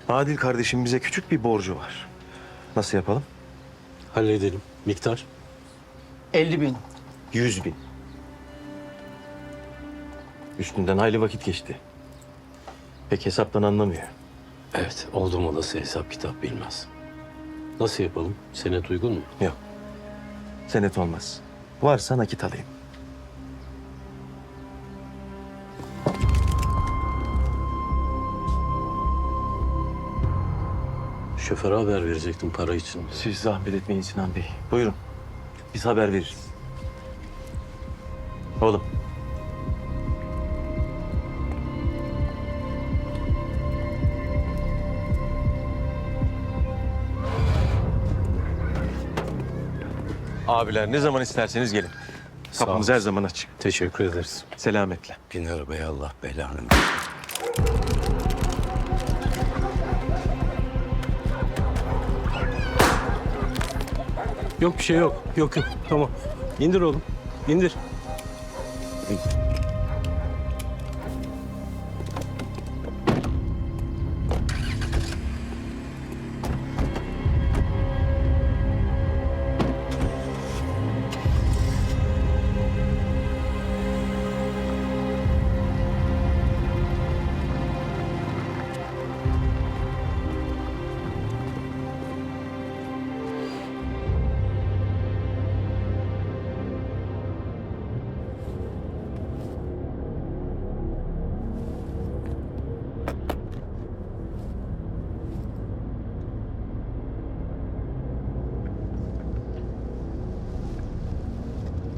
Adil kardeşim bize küçük bir borcu var. Nasıl yapalım? Halledelim. Miktar? 50.000. 100.000. Üstünden hayli vakit geçti. Pek hesaptan anlamıyor. Evet, oldum olası hesap kitap bilmez. Nasıl yapalım? Senet uygun mu? Yok. Senet olmaz. Varsa nakit alayım. Şoföre haber verecektim para için. Siz zahmet etmeyin Sinan Bey. Buyurun. Biz haber veririz. Oğlum. Abiler ne zaman isterseniz gelin. Sağ Kapımız ol. her zaman açık. Teşekkür ederiz. Selametle. Bin arabaya Allah belanı. Yok bir şey yok. Yok yok. Tamam. İndir oğlum. İndir.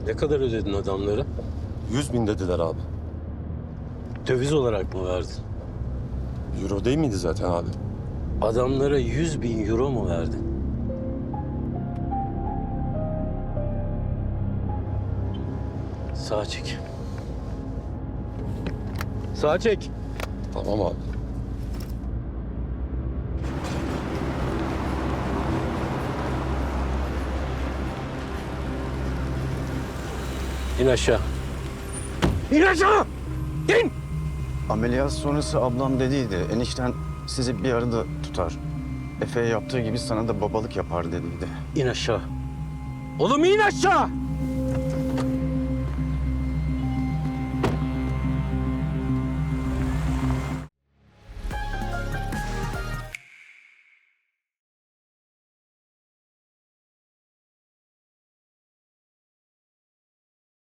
Ne kadar ödedin adamlara? 100.000 dediler abi. Döviz olarak mı verdin? Euro değil miydi zaten abi? Adamlara 100.000 euro mu verdin? Sağa çek. Sağa çek. Tamam abi. İn aşağı. İn aşağı! İn! Ameliyat sonrası ablam dediydi. Enişten sizi bir arada tutar. Efe'ye yaptığı gibi sana da babalık yapar dediydi. İn aşağı. Oğlum in aşağı!